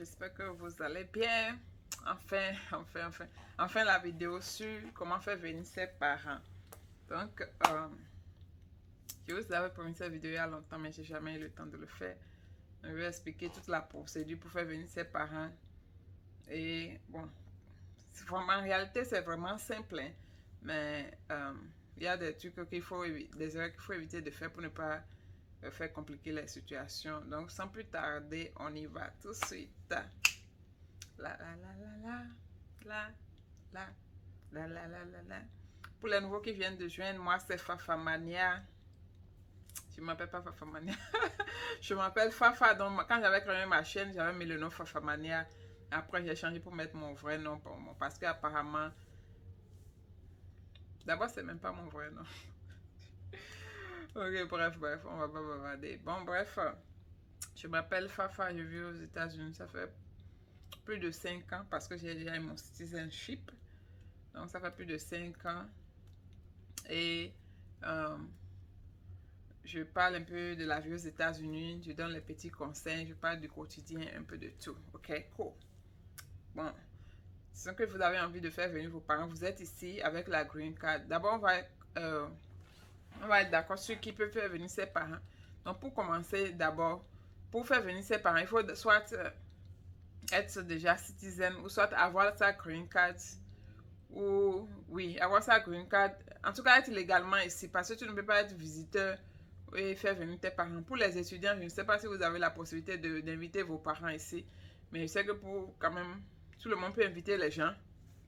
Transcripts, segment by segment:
j'espère que vous allez bien. Enfin la vidéo sur comment faire venir ses parents. Donc, je vous avais promis cette vidéo il y a longtemps, mais j'ai jamais eu le temps de le faire. Je vais expliquer toute la procédure pour faire venir ses parents. Et bon, en réalité, c'est vraiment simple, hein, mais il y a des trucs des erreurs qu'il faut éviter de faire pour ne pas faire compliquer la situation. Donc, sans plus tarder, on y va tout de suite. Pour les nouveaux qui viennent de joindre, moi c'est Fafamania. Je ne m'appelle pas Fafamania. Je m'appelle Fafa. Donc, quand j'avais créé ma chaîne, j'avais mis le nom Fafamania. Après, j'ai changé pour mettre mon vrai nom parce qu'apparemment, d'abord, c'est même pas mon vrai nom. Ok, bref, on va pas bavarder. Bon, bref, je m'appelle Fafa, je vis aux États-Unis. Ça fait plus de 5 ans parce que j'ai déjà eu mon citizenship. Donc, ça fait plus de 5 ans. Et je parle un peu de la vie aux États-Unis. Je donne les petits conseils. Je parle du quotidien, un peu de tout. Ok, cool. Bon, c'est ce que vous avez envie de faire venir vos parents. Vous êtes ici avec la green card. D'abord, on va être d'accord sur qui peut faire venir ses parents. Donc, pour commencer, d'abord, pour faire venir ses parents, il faut soit être déjà citizen ou soit avoir sa green card ou, oui, avoir sa green card. En tout cas, être légalement ici parce que tu ne peux pas être visiteur et faire venir tes parents. Pour les étudiants, je ne sais pas si vous avez la possibilité d'inviter vos parents ici, mais je sais que pour quand même, tout le monde peut inviter les gens.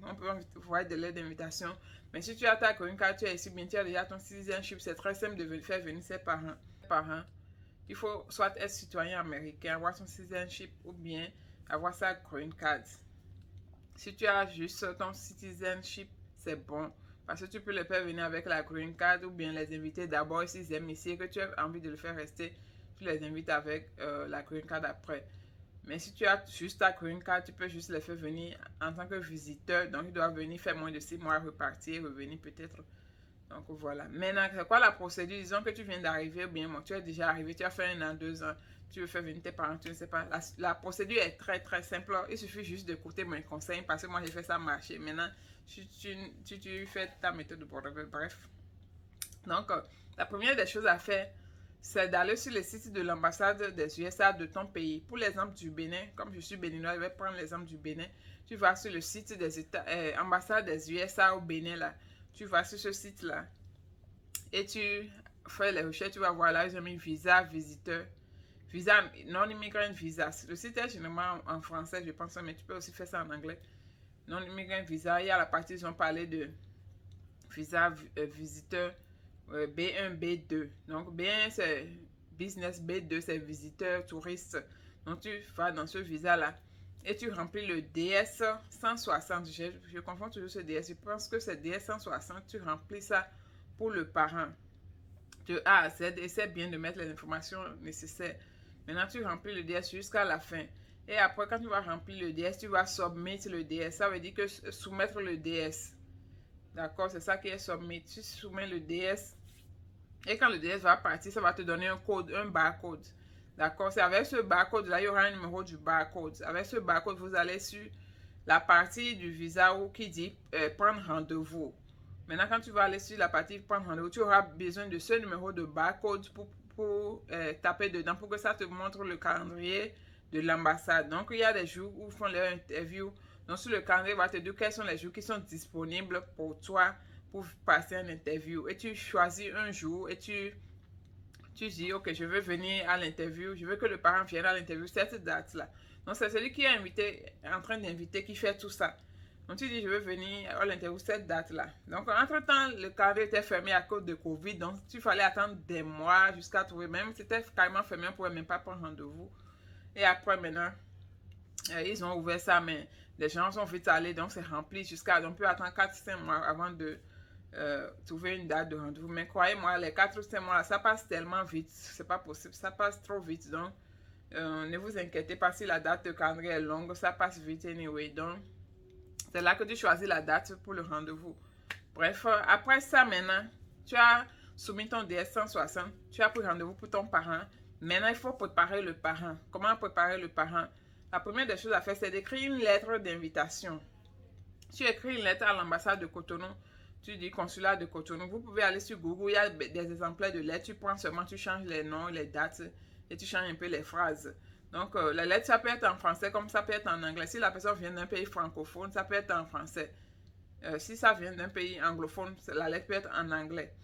On peut voir de l'aide d'invitation. Mais si tu as ta green card, tu es ici, bien tu as déjà ton citizenship, c'est très simple de faire venir ses parents. Il faut soit être citoyen américain, avoir son citizenship ou bien avoir sa green card. Si tu as juste ton citizenship, c'est bon. Parce que tu peux les faire venir avec la green card ou bien les inviter d'abord s'ils aiment ici et que tu as envie de le faire rester, tu les invites avec la green card après. Mais si tu as juste ta green card, tu peux juste les faire venir en tant que visiteur. Donc, ils doivent venir faire moins de 6 mois, repartir, revenir peut-être. Donc, voilà. Maintenant, c'est quoi la procédure? Disons que tu viens d'arriver, ou bien bon, tu es déjà arrivé, tu as fait 1 an, 2 ans, tu veux faire venir tes parents, tu ne sais pas. La procédure est très, très simple. Il suffit juste d'écouter mes conseils parce que moi, j'ai fait ça marcher. Maintenant, tu fais ta méthode de protocole. Bref. Donc, la première des choses à faire, c'est d'aller sur le site de l'ambassade des USA de ton pays. Pour l'exemple du Bénin, comme je suis béninois, je vais prendre l'exemple du Bénin. Tu vas sur le site des ambassades des USA au Bénin, là. Tu vas sur ce site-là et tu fais les recherches. Tu vas voir là, ils ont mis visa visiteur, visa non-immigrant visa. Le site est généralement en français, je pense, mais tu peux aussi faire ça en anglais. Non-immigrant visa, il y a la partie, ils ont parlé de visa visiteur. B1, B2. Donc, B1, c'est business, B2, c'est visiteur, touriste. Donc, tu vas dans ce visa-là et tu remplis le DS 160. Je confonds toujours ce DS. Je pense que c'est DS 160. Tu remplis ça pour le parent de A à Z et c'est bien de mettre les informations nécessaires. Maintenant, tu remplis le DS jusqu'à la fin. Et après, quand tu vas remplir le DS, tu vas submit le DS. Ça veut dire que soumettre le DS. D'accord, c'est ça qui est submit. Tu soumets le DS. Et quand le DS va partir, ça va te donner un code, un barcode. D'accord? C'est avec ce barcode-là, il y aura un numéro du barcode. Avec ce barcode, vous allez sur la partie du visa où qui dit prendre rendez-vous. Maintenant, quand tu vas aller sur la partie prendre rendez-vous, tu auras besoin de ce numéro de barcode pour taper dedans, pour que ça te montre le calendrier de l'ambassade. Donc, il y a des jours où ils font leur interview. Donc, sur le calendrier, il va te dire quels sont les jours qui sont disponibles pour toi pour passer une interview. Et tu choisis un jour et tu dis, ok, je veux venir à l'interview, je veux que le parent vienne à l'interview cette date-là. Donc, c'est celui qui est invité, en train d'inviter, qui fait tout ça. Donc, tu dis, je veux venir à l'interview cette date-là. Donc, entre-temps, le calendrier était fermé à cause de Covid. Donc, il fallait attendre des mois jusqu'à trouver. Même, c'était carrément fermé, on ne pouvait même pas prendre rendez-vous. Et après, maintenant, ils ont ouvert ça, mais les gens sont vite allés, donc c'est rempli jusqu'à. Donc, on peut attendre 4-5 mois avant de trouver une date de rendez-vous. Mais croyez-moi, les 4-5 mois, ça passe tellement vite. C'est pas possible, ça passe trop vite. Donc, ne vous inquiétez pas si la date de calendrier est longue, ça passe vite anyway. Donc, c'est là que tu choisis la date pour le rendez-vous. Bref, après ça, maintenant, tu as soumis ton DS 160, tu as pris rendez-vous pour ton parent. Maintenant, il faut préparer le parent. Comment préparer le parent? la première des choses à faire, c'est d'écrire une lettre d'invitation. Tu écris une lettre à l'ambassade de Cotonou, tu dis consulat de Cotonou. Vous pouvez aller sur Google, il y a des exemplaires de lettres. Tu prends seulement, tu changes les noms, les dates et tu changes un peu les phrases. Donc, la lettre, ça peut être en français comme ça peut être en anglais. Si la personne vient d'un pays francophone, ça peut être en français. Si ça vient d'un pays anglophone, la lettre peut être en anglais.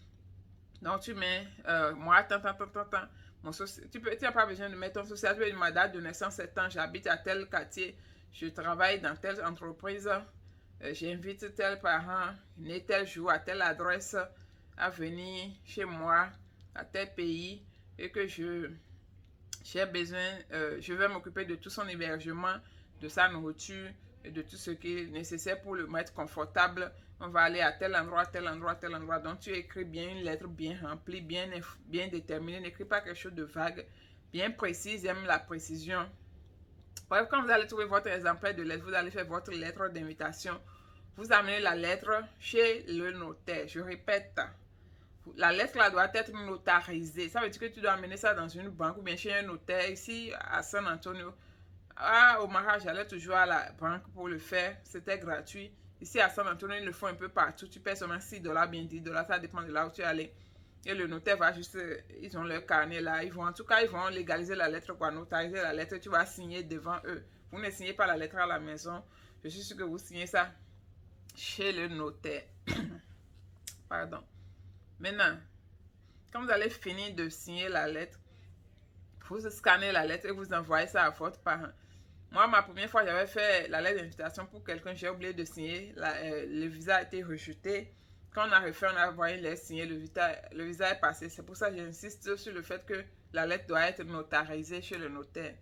Donc, tu mets, moi, tu n'as pas besoin de mettre ton social, tu peux dire ma date de naissance, 7 ans, j'habite à tel quartier, je travaille dans telle entreprise, j'invite tel parent, né tel jour, à telle adresse, à venir chez moi, à tel pays, et que j'ai besoin, je vais m'occuper de tout son hébergement, de sa nourriture, et de tout ce qui est nécessaire pour le mettre confortable. On va aller à tel endroit, tel endroit, tel endroit. Donc, tu écris bien une lettre bien remplie, bien déterminée. N'écris pas quelque chose de vague, bien précise. J'aime la précision. Bref, quand vous allez trouver votre exemplaire de lettre, vous allez faire votre lettre d'invitation. Vous amenez la lettre chez le notaire. Je répète, la lettre là doit être notarisée. Ça veut dire que tu dois amener ça dans une banque ou bien chez un notaire. Ici, à San Antonio, au Maroc, j'allais toujours à la banque pour le faire. C'était gratuit. Ici, à San Antonio, ils le font un peu partout. Tu payes seulement $6, bien $10. Ça dépend de là où tu es allé. Et le notaire va juste, ils ont leur carnet là. En tout cas, ils vont légaliser la lettre, quoi, notariser la lettre. Tu vas signer devant eux. Vous ne signez pas la lettre à la maison. Je suis sûre que vous signez ça chez le notaire. Pardon. Maintenant, quand vous allez finir de signer la lettre, vous scannez la lettre et vous envoyez ça à votre parent. Moi, ma première fois, j'avais fait la lettre d'invitation pour quelqu'un, j'ai oublié de signer. Le visa a été rejeté. Quand on a refait, on a envoyé les signer, le visa est passé. C'est pour ça que j'insiste sur le fait que la lettre doit être notarisée chez le notaire.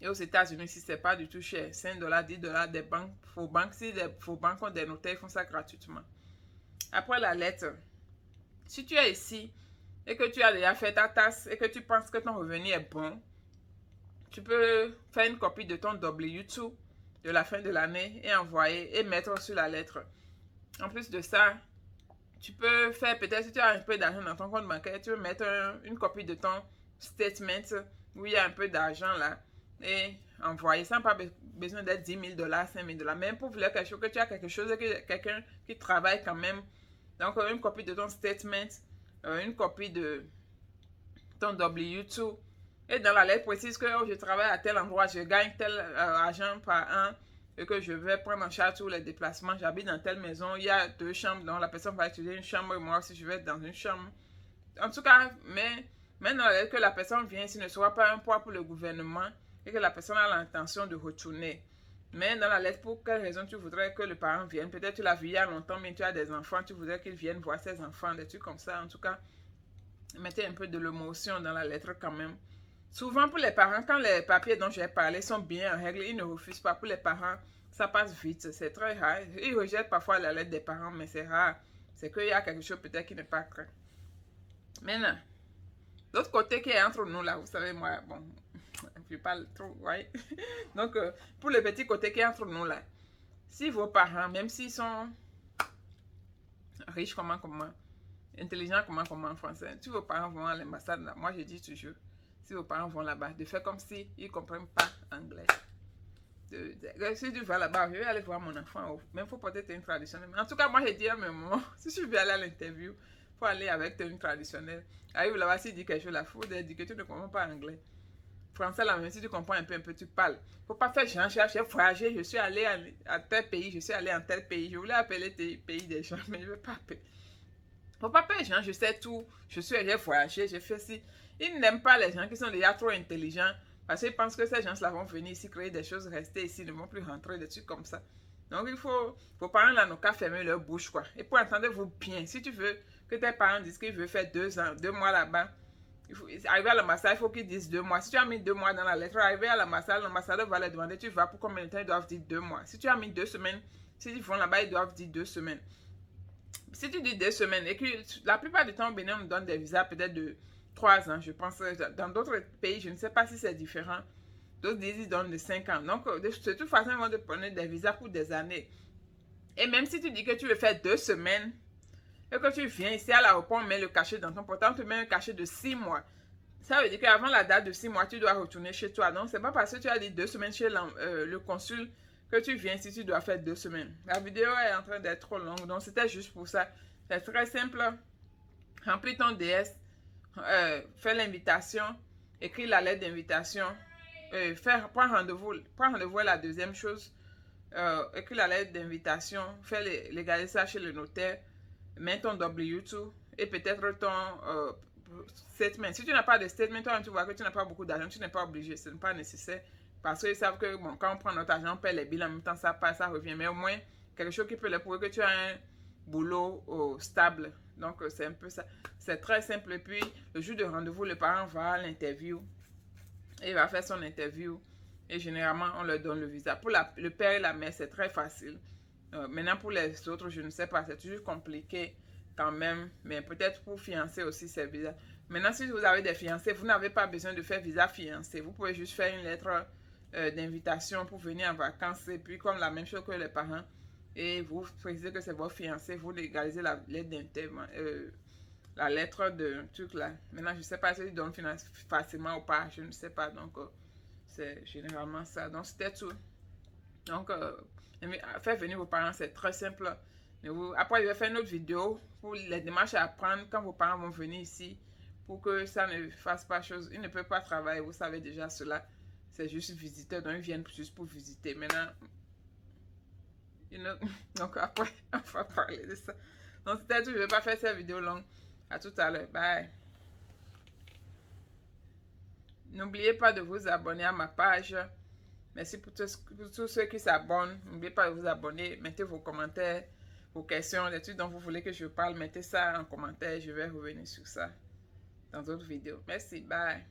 Et aux États-Unis, si ce n'est pas du tout cher, $5, $10, des banques, faux banques, si des faux banques ont des notaires, ils font ça gratuitement. Après la lettre, si tu es ici et que tu as déjà fait ta taxe et que tu penses que ton revenu est bon, tu peux faire une copie de ton W2 de la fin de l'année et envoyer et mettre sur la lettre. En plus de ça, tu peux faire peut-être si tu as un peu d'argent dans ton compte bancaire, tu peux mettre une copie de ton statement où il y a un peu d'argent là et envoyer sans pas besoin d'être $10,000, $5,000. Même pour vouloir quelque chose, que tu as quelque chose, que quelqu'un qui travaille quand même. Donc, une copie de ton statement, une copie de ton W2. Et dans la lettre précise que je travaille à tel endroit, je gagne tel argent par an et que je vais prendre en charge tous les déplacements. J'habite dans telle maison, il y a 2 chambres, donc la personne va utiliser une chambre et moi aussi je vais être dans une chambre. En tout cas, mais dans la lettre que la personne vient ici ne soit pas un poids pour le gouvernement et que la personne a l'intention de retourner. Mais dans la lettre, pour quelle raison tu voudrais que le parent vienne? Peut-être tu l'as vu il y a longtemps, mais tu as des enfants, tu voudrais qu'ils viennent voir ses enfants, des trucs comme ça. En tout cas, mettez un peu de l'émotion dans la lettre quand même. Souvent pour les parents, quand les papiers dont j'ai parlé sont bien en règle, ils ne refusent pas. Pour les parents, ça passe vite, c'est très rare. Ils rejettent parfois la lettre des parents, mais c'est rare. C'est qu'il y a quelque chose peut-être qui n'est pas clair. Maintenant, l'autre côté qui est entre nous là, vous savez, moi, bon, je parle trop, right? Donc, pour le petit côté qui est entre nous là, si vos parents, même s'ils sont riches, comment, intelligents, comment en français, si vos parents vont à l'ambassade, moi je dis toujours, si vos parents vont là-bas, de faire comme s'ils ne comprennent pas anglais. Si tu vas là-bas, je vais aller voir mon enfant, même il faut peut-être une traditionnelle. En tout cas, moi je dis à mes moments, si je vais aller à l'interview, il faut aller avec une traditionnelle. Arrive là-bas, s'il dit quelque chose, la foule dit que tu ne comprends pas anglais. Français, là, même si tu comprends un peu, tu parles. Faut pas faire genre, j'ai voyagé, je suis allé à tel pays, je suis allé en tel pays. Je voulais appeler tes pays des gens, mais je ne veux pas appeler. Faut pas faire genre, je sais tout, j'ai voyagé, j'ai fait ci. Ils n'aiment pas les gens qui sont déjà trop intelligents parce qu'ils pensent que ces gens-là vont venir ici créer des choses, rester ici, ne vont plus rentrer, des trucs comme ça. Donc, il faut vos parents là n'ont qu'à fermer leur bouche, quoi. Et pour entendez-vous bien, si tu veux que tes parents disent qu'ils veulent faire 2 mois là-bas, arriver à l'ambassade, il faut qu'ils disent 2 mois. Si tu as mis 2 mois dans la lettre, arriver à l'ambassade, l'ambassadeur va leur demander tu vas pour combien de temps, ils doivent dire 2 mois. Si tu as mis 2 semaines, s'ils vont là-bas, ils doivent dire 2 semaines. Si tu dis 2 semaines, et que la plupart du temps, au Bénin, on nous donne des visas peut-être de 3 ans, je pense. Dans d'autres pays, je ne sais pas si c'est différent. D'autres disent qu'ils donnent de 5 ans. Donc, de toute façon, ils vont te prendre des visas pour des années. Et même si tu dis que tu veux faire 2 semaines, et que tu viens ici à l'aéroport, on met le cachet dans ton portable, on te met un cachet de 6 mois. Ça veut dire qu'avant la date de 6 mois, tu dois retourner chez toi. Donc, c'est pas parce que tu as dit 2 semaines chez le consul que tu viens si tu dois faire 2 semaines. La vidéo est en train d'être trop longue, donc c'était juste pour ça. C'est très simple. Remplis ton DS, fais l'invitation, écris la lettre d'invitation, prends rendez-vous. Prends rendez-vous est la deuxième chose. Écris la lettre d'invitation, fais légaliser ça chez le notaire, mets ton W2 et peut-être ton statement. Si tu n'as pas de statement, toi, tu vois que tu n'as pas beaucoup d'argent, tu n'es pas obligé, ce n'est pas nécessaire. Parce qu'ils savent que bon, quand on prend notre argent, on paie les billes en même temps, ça passe, ça revient. Mais au moins, quelque chose qui peut leur prouver que tu as un boulot stable. Donc, c'est un peu ça. C'est très simple. Et puis, le jour de rendez-vous, le parent va à l'interview. Il va faire son interview. Et généralement, on leur donne le visa. Pour le père et la mère, c'est très facile. Maintenant, pour les autres, je ne sais pas. C'est toujours compliqué quand même. Mais peut-être pour fiancé aussi, c'est visa. Maintenant, si vous avez des fiancés, vous n'avez pas besoin de faire visa fiancé. Vous pouvez juste faire une lettre d'invitation pour venir en vacances. Et puis, comme la même chose que les parents. Et vous précisez que c'est votre fiancé. Vous légalisez la lettre d'intervention. La lettre de truc là. Maintenant, je ne sais pas si ils donnent facilement ou pas. Je ne sais pas. Donc, c'est généralement ça. Donc, c'était tout. Donc, faire venir vos parents, c'est très simple. Après, je vais faire une autre vidéo pour les démarches à prendre quand vos parents vont venir ici pour que ça ne fasse pas chose. Ils ne peuvent pas travailler, vous savez déjà cela. C'est juste visiteur, donc ils viennent juste pour visiter. Maintenant, donc après, on va parler de ça. Donc, c'était tout. Je ne vais pas faire cette vidéo longue. À tout à l'heure. Bye. N'oubliez pas de vous abonner à ma page. Merci pour tous ceux qui s'abonnent. N'oubliez pas de vous abonner. Mettez vos commentaires, vos questions, les trucs dont vous voulez que je parle. Mettez ça en commentaire. Je vais revenir sur ça dans d'autres vidéos. Merci. Bye.